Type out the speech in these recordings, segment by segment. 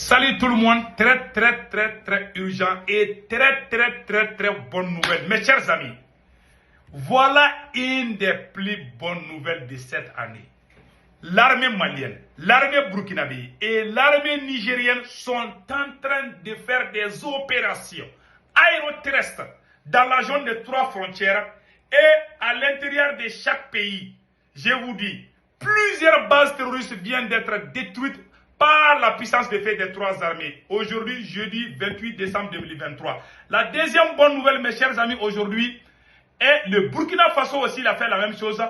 Salut tout le monde, très urgent et très bonne nouvelle. Mes chers amis, voilà une des plus bonnes nouvelles de cette année. L'armée malienne, l'armée burkinabé et l'armée nigérienne sont en train de faire des opérations aéroterrestres dans la zone des 3 frontières et à l'intérieur de chaque pays. Je vous dis, plusieurs bases terroristes viennent d'être détruites par la puissance de fait des 3 armées. Aujourd'hui, jeudi 28 décembre 2023. La deuxième bonne nouvelle, mes chers amis, aujourd'hui, est le Burkina Faso aussi, il a fait la même chose.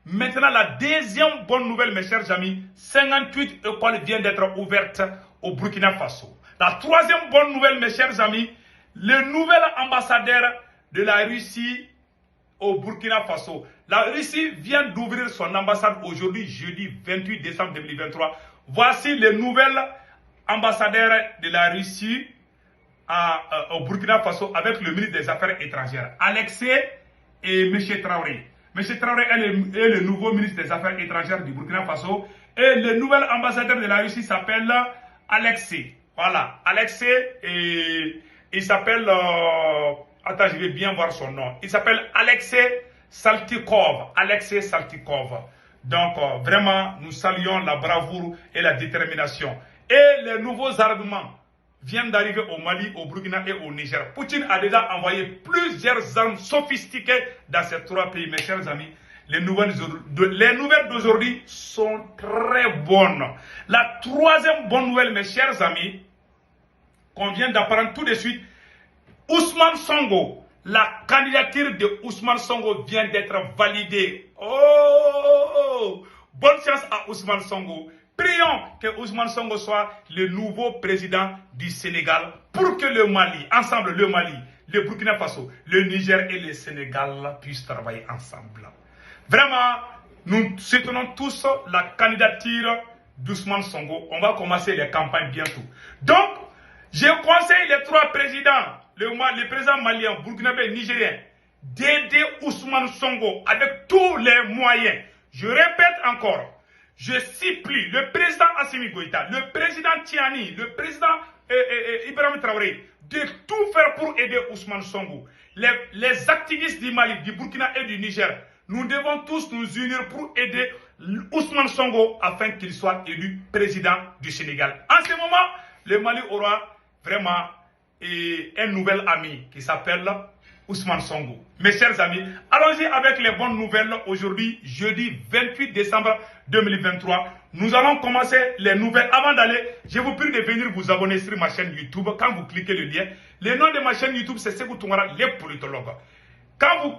Maintenant, la deuxième bonne nouvelle, mes chers amis, 58 écoles viennent d'être ouvertes au Burkina Faso. La troisième bonne nouvelle, mes chers amis, le nouvel ambassadeur de la Russie au Burkina Faso. La Russie vient d'ouvrir son ambassade aujourd'hui, jeudi 28 décembre 2023. Voici le nouvel ambassadeur de la Russie au Burkina Faso avec le ministre des Affaires étrangères, Alexei et M. Traoré. M. Traoré est le nouveau ministre des Affaires étrangères du Burkina Faso et le nouvel ambassadeur de la Russie s'appelle Alexei. Voilà, Alexei et il s'appelle... attends, je vais bien voir son nom. Il s'appelle Alexei Saltykov. Alexei Saltykov. Donc, vraiment, nous saluons la bravoure et la détermination. Et les nouveaux armements viennent d'arriver au Mali, au Burkina et au Niger. Poutine a déjà envoyé plusieurs armes sophistiquées dans ces 3 pays. Mes chers amis, les nouvelles d'aujourd'hui sont très bonnes. La troisième bonne nouvelle, mes chers amis, qu'on vient d'apprendre tout de suite, Ousmane Sonko, la candidature de Ousmane Sonko vient d'être validée. Oh, bonne chance à Ousmane Sonko. Prions que Ousmane Sonko soit le nouveau président du Sénégal pour que le Mali, ensemble le Mali, le Burkina Faso, le Niger et le Sénégal puissent travailler ensemble. Vraiment, nous soutenons tous la candidature d'Ousmane Sonko. On va commencer les campagnes bientôt. Donc, je conseille les 3 présidents, le président malien, burkinabé, nigérien, d'aider Ousmane Sonko avec tous les moyens. Je répète encore, je supplie le président Assimi Goïta, le président Tiani, le président Ibrahim Traoré, de tout faire pour aider Ousmane Sonko. Les activistes du Mali, du Burkina et du Niger, nous devons tous nous unir pour aider Ousmane Sonko afin qu'il soit élu président du Sénégal. En ce moment, le Mali aura vraiment un nouvel ami qui s'appelle Ousmane Sonko. Mes chers amis, allons-y avec les bonnes nouvelles. Aujourd'hui, jeudi 28 décembre 2023, nous allons commencer les nouvelles. Avant d'aller, je vous prie de venir vous abonner sur ma chaîne YouTube. Quand vous cliquez le lien, le nom de ma chaîne YouTube, c'est Sekou Tounkara, les politologues. Quand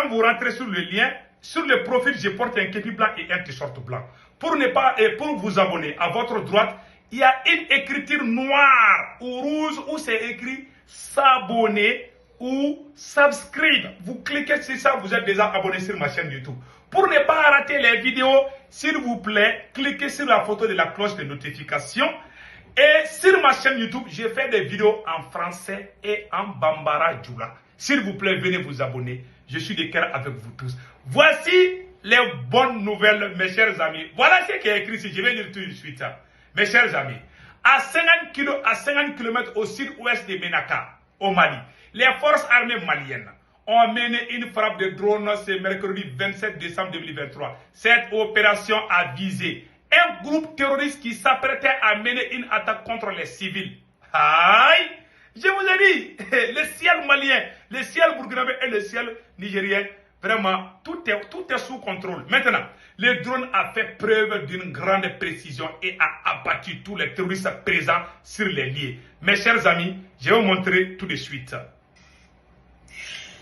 vous rentrez sur le lien, sur le profil, je porte un képi blanc et un t-shirt blanc. Pour vous abonner, à votre droite, il y a une écriture noire ou rouge où c'est écrit s'abonner ou subscribe. Vous cliquez sur ça, vous êtes déjà abonné sur ma chaîne YouTube. Pour ne pas rater les vidéos, s'il vous plaît, cliquez sur la photo de la cloche de notification. Et sur ma chaîne YouTube, je fais des vidéos en français et en bambara djoula. S'il vous plaît, venez vous abonner. Je suis de cœur avec vous tous. Voici les bonnes nouvelles, mes chers amis. Voilà ce qui est écrit ici. Je vais lire tout de suite. Mes chers amis, à 50 km au sud-ouest de Ménaka, au Mali, les forces armées maliennes ont mené une frappe de drone ce mercredi 27 décembre 2023. Cette opération a visé un groupe terroriste qui s'apprêtait à mener une attaque contre les civils. Aïe! Je vous ai dit, le ciel malien, le ciel burkinabé et le ciel nigérien, vraiment, tout est sous contrôle. Maintenant, le drone a fait preuve d'une grande précision et a abattu tous les terroristes présents sur les lieux. Mes chers amis, je vais vous montrer tout de suite.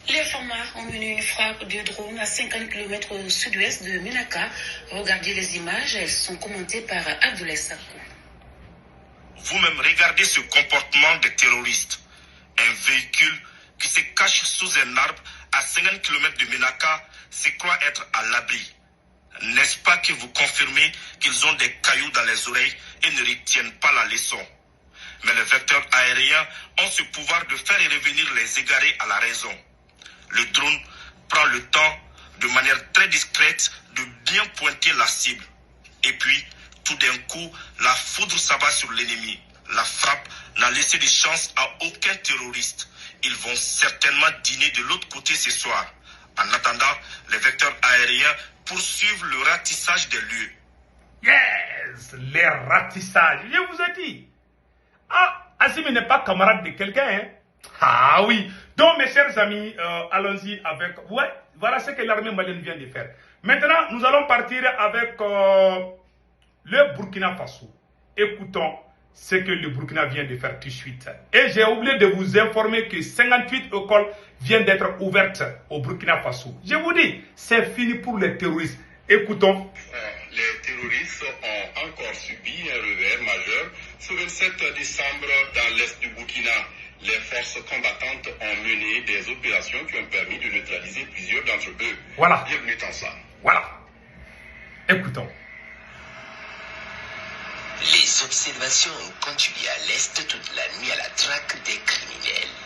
Les formations ont mené une frappe de drone à 50 km au sud-ouest de Ménaka. Regardez les images, elles sont commentées par Abdoulaye Sakou. Vous-même, regardez ce comportement des terroristes. Un véhicule qui se cache sous un arbre à 50 km de Ménaka se croit être à l'abri. N'est-ce pas que vous confirmez qu'ils ont des cailloux dans les oreilles et ne retiennent pas la leçon? Mais les vecteurs aériens ont ce pouvoir de faire revenir les égarés à la raison. Le drone prend le temps, de manière très discrète, de bien pointer la cible. Et puis, tout d'un coup, la foudre s'abat sur l'ennemi. La frappe n'a laissé de chance à aucun terroriste. Ils vont certainement dîner de l'autre côté ce soir. En attendant, les vecteurs aériens poursuivent le ratissage des lieux. Yes, les ratissages. Je vous ai dit. Ah, Assimi n'est pas camarade de quelqu'un, hein? Ah oui. Donc, mes chers amis, allons-y avec... Ouais, voilà ce que l'armée malienne vient de faire. Maintenant, nous allons partir avec le Burkina Faso. Écoutons ce que le Burkina vient de faire tout de suite. Et j'ai oublié de vous informer que 58 écoles viennent d'être ouvertes au Burkina Faso. Je vous dis, c'est fini pour les terroristes. Écoutons. Les terroristes ont encore subi un revers majeur. Ce 27 décembre, dans l'est du Burkina, les forces combattantes ont mené des opérations qui ont permis de neutraliser plusieurs d'entre eux. Voilà. Bienvenue dans ça. Voilà. Écoutons. Les observations ont continué à l'est toute la nuit à la traque des criminels.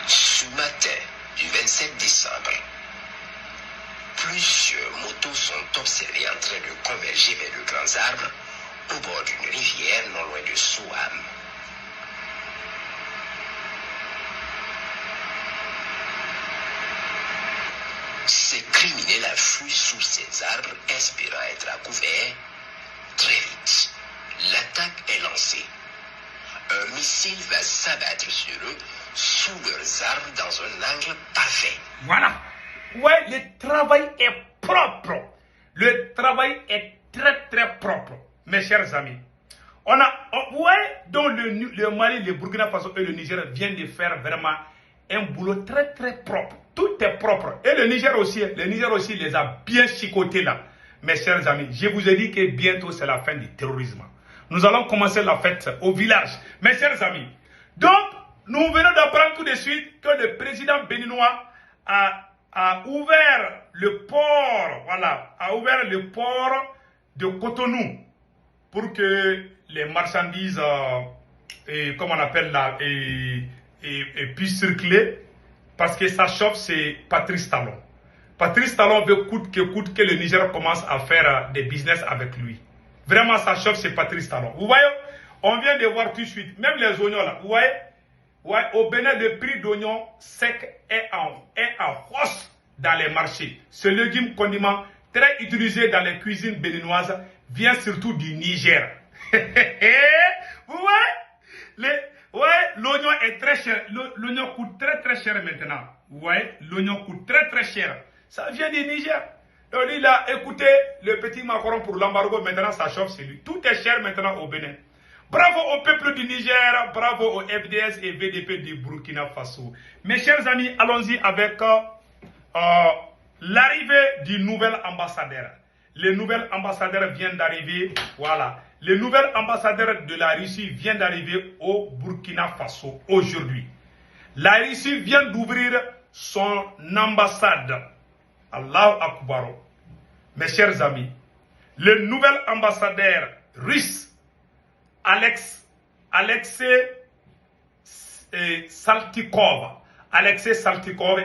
Ce matin du 27 décembre, plusieurs motos sont observées en train de converger vers de grands arbres au bord d'une rivière non loin de Souam. Ces criminels affluent sous ces arbres, espérant être à couvert. Très vite, l'attaque est lancée. Un missile va s'abattre sur eux, sous leurs arbres, dans un angle parfait. Voilà. Ouais, le travail est propre. Le travail est très très propre, mes chers amis. Donc le Mali, le Burkina Faso et le Niger viennent de faire vraiment un boulot très très propre. Tout est propre. Et le Niger aussi les a bien chicotés là. Mes chers amis, je vous ai dit que bientôt c'est la fin du terrorisme. Nous allons commencer la fête au village. Mes chers amis, donc nous venons d'apprendre tout de suite que le président béninois a ouvert le port, voilà, a ouvert le port de Cotonou pour que les marchandises, comme on appelle là, puissent circuler, parce que sa chef c'est Patrice Talon. Patrice Talon veut coûte que le Niger commence à faire des business avec lui. Vraiment, sa chef c'est Patrice Talon. Vous voyez, on vient de voir tout de suite, même les oignons là, vous voyez, ouais, au Bénin, le prix d'oignons secs est en hausse dans les marchés. Ce légume condiment très utilisé dans les cuisines béninoises vient surtout du Niger. Vous voyez, l'oignon est très cher. L'oignon coûte très très cher maintenant. Vous voyez, l'oignon coûte très très cher. Ça vient du Niger. Donc il a écouté le petit Macron pour l'embargo. Maintenant, ça chauffe chez lui. Tout est cher maintenant au Bénin. Bravo au peuple du Niger, bravo au FDS et VDP du Burkina Faso. Mes chers amis, allons-y avec l'arrivée du nouvel ambassadeur. Le nouvel ambassadeur vient d'arriver, voilà. Le nouvel ambassadeur de la Russie vient d'arriver au Burkina Faso aujourd'hui. La Russie vient d'ouvrir son ambassade. Allahu Akbar. Mes chers amis, le nouvel ambassadeur russe, Alexei Saltykov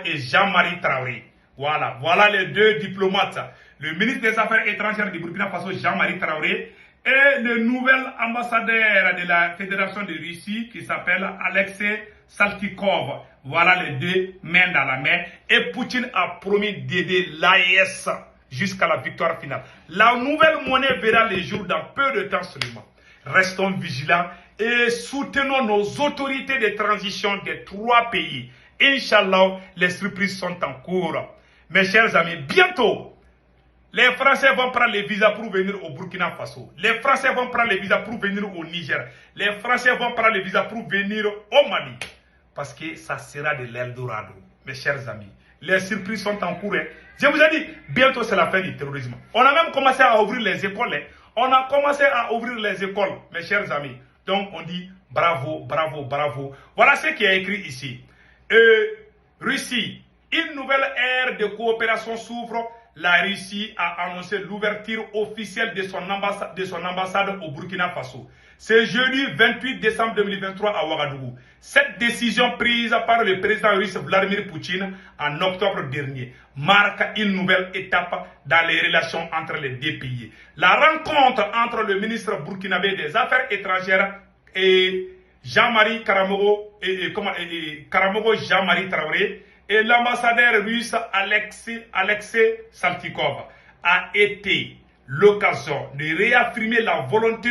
et Jean-Marie Traoré. Voilà les deux diplomates. Le ministre des Affaires étrangères du Burkina Faso, Jean-Marie Traoré, et le nouvel ambassadeur de la Fédération de Russie qui s'appelle Alexei Saltykov. Voilà les deux main dans la main. Et Poutine a promis d'aider l'AES jusqu'à la victoire finale. La nouvelle monnaie verra les jours dans peu de temps seulement. Restons vigilants et soutenons nos autorités de transition des trois pays. Inch'Allah, les surprises sont en cours. Mes chers amis, bientôt, les Français vont prendre les visas pour venir au Burkina Faso. Les Français vont prendre les visas pour venir au Niger. Les Français vont prendre les visas pour venir au Mali. Parce que ça sera de l'Eldorado. Mes chers amis, les surprises sont en cours. Je vous ai dit, bientôt c'est la fin du terrorisme. On a même commencé à ouvrir les écoles. On a commencé à ouvrir les écoles, mes chers amis. Donc on dit bravo, bravo, bravo. Voilà ce qui est écrit ici. Russie, une nouvelle ère de coopération s'ouvre. la Russie a annoncé l'ouverture officielle de son ambassade au Burkina Faso. C'est jeudi 28 décembre 2023 à Ouagadougou. Cette décision prise par le président russe Vladimir Poutine en octobre dernier marque une nouvelle étape dans les relations entre les deux pays. La rencontre entre le ministre burkinabé des Affaires étrangères et Jean-Marie Karamogo Jean-Marie Traoré et l'ambassadeur russe Alexei Saltykov a été l'occasion de réaffirmer la volonté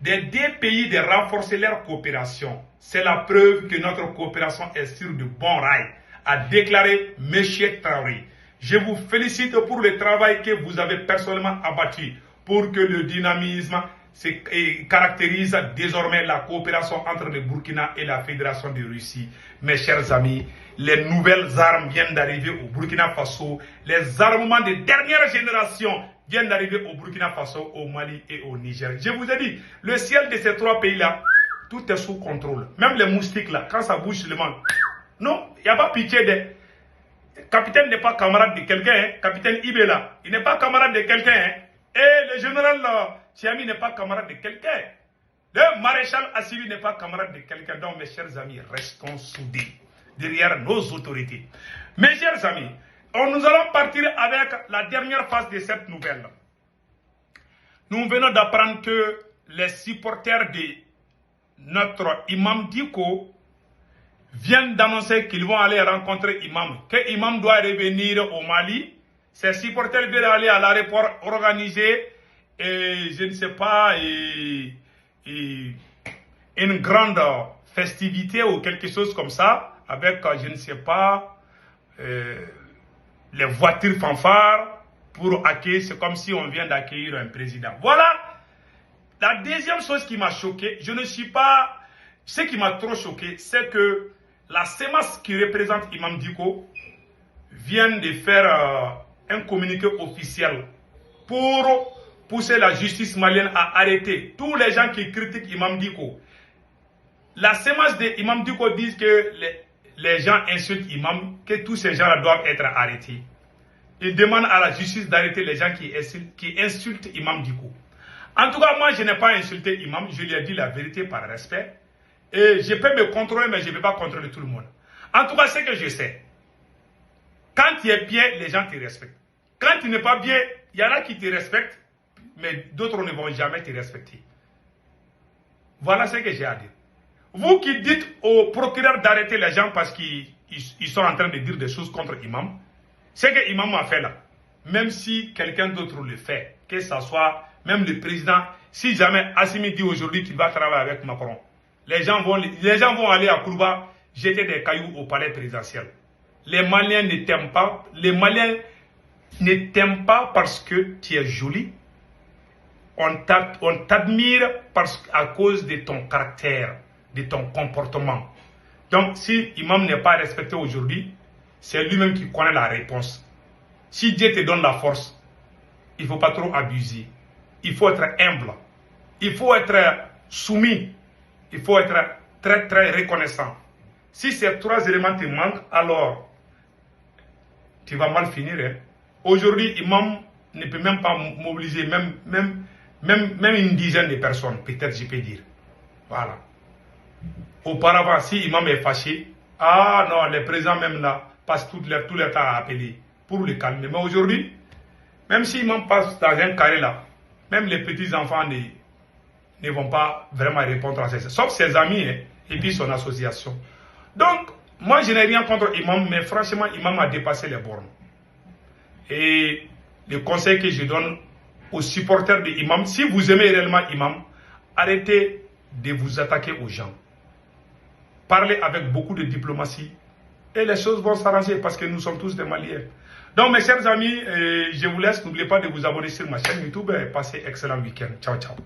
des deux pays de renforcer leur coopération. C'est la preuve que notre coopération est sur de bons rails, a déclaré M. Traoré. Je vous félicite pour le travail que vous avez personnellement abattu pour que le dynamisme caractérise désormais la coopération entre le Burkina et la Fédération de Russie. Mes chers amis, les nouvelles armes viennent d'arriver au Burkina Faso. Les armements de dernière génération viennent d'arriver au Burkina Faso, au Mali et au Niger. Je vous ai dit, le ciel de ces trois pays-là, tout est sous contrôle. Même les moustiques là, quand ça bouge seulement, non, il n'y a pas pitié de... Capitaine n'est pas camarade de quelqu'un, hein. Capitaine Ibela, il n'est pas camarade de quelqu'un, hein. Et le général Tiami n'est pas camarade de quelqu'un. Le maréchal Assimi n'est pas camarade de quelqu'un. Donc, mes chers amis, restons soudés derrière nos autorités. Mes chers amis, nous allons partir avec la dernière phase de cette nouvelle. Nous venons d'apprendre que les supporters de notre imam Diko viennent d'annoncer qu'ils vont aller rencontrer Imam. Que Imam doit revenir au Mali. Ces supporters veulent aller à l'aéroport organiser, je ne sais pas, une grande festivité ou quelque chose comme ça, avec, je ne sais pas, les voitures fanfares pour accueillir. C'est comme si on vient d'accueillir un président. Voilà. La deuxième chose qui m'a choqué, ce qui m'a trop choqué, c'est que la CEMAS qui représente Imam Diko vient de faire un communiqué officiel pour pousser la justice malienne à arrêter tous les gens qui critiquent Imam Diko. La CEMAS de Imam Diko dit que les gens insultent Imam, que tous ces gens-là doivent être arrêtés. Ils demandent à la justice d'arrêter les gens qui insultent Imam Diko. En tout cas, moi, je n'ai pas insulté Imam, je lui ai dit la vérité par respect. Et je peux me contrôler, mais je ne peux pas contrôler tout le monde. En tout cas, c'est que je sais. Quand tu es bien, les gens te respectent. Quand tu n'es pas bien, il y en a qui te respectent, mais d'autres ne vont jamais te respecter. Voilà ce que j'ai à dire. Vous qui dites au procureur d'arrêter les gens parce qu'ils sont en train de dire des choses contre Imam, ce que Imam a fait là, même si quelqu'un d'autre le fait, que ce soit même le président, si jamais Assimi dit aujourd'hui qu'il va travailler avec Macron, les gens vont aller à Kourouba jeter des cailloux au palais présidentiel. Les Maliens ne t'aiment pas. Les Maliens ne t'aiment pas parce que tu es joli. On t'admire à cause de ton caractère, de ton comportement. Donc, si Imam n'est pas respecté aujourd'hui, c'est lui-même qui connaît la réponse. Si Dieu te donne la force, il ne faut pas trop abuser. Il faut être humble. Il faut être soumis. Il faut être très, très reconnaissant. Si ces trois éléments te manquent, alors tu vas mal finir. Hein. Aujourd'hui, Imam ne peut même pas mobiliser même une dizaine de personnes, peut-être je peux dire. Voilà. Auparavant, si Imam est fâché, ah non, les présidents même là passent tout le temps à appeler pour le calmer. Mais aujourd'hui, même si Imam passe dans un carré là, même les petits-enfants ne vont pas vraiment répondre à ça. Sauf ses amis hein, et puis son association. Donc, moi je n'ai rien contre Imam, mais franchement, Imam a dépassé les bornes. Et le conseil que je donne aux supporters de Imam, si vous aimez réellement Imam, arrêtez de vous attaquer aux gens. Parlez avec beaucoup de diplomatie et les choses vont s'arranger parce que nous sommes tous des Maliens. Donc mes chers amis, je vous laisse. N'oubliez pas de vous abonner sur ma chaîne YouTube et passez un excellent week-end. Ciao, ciao.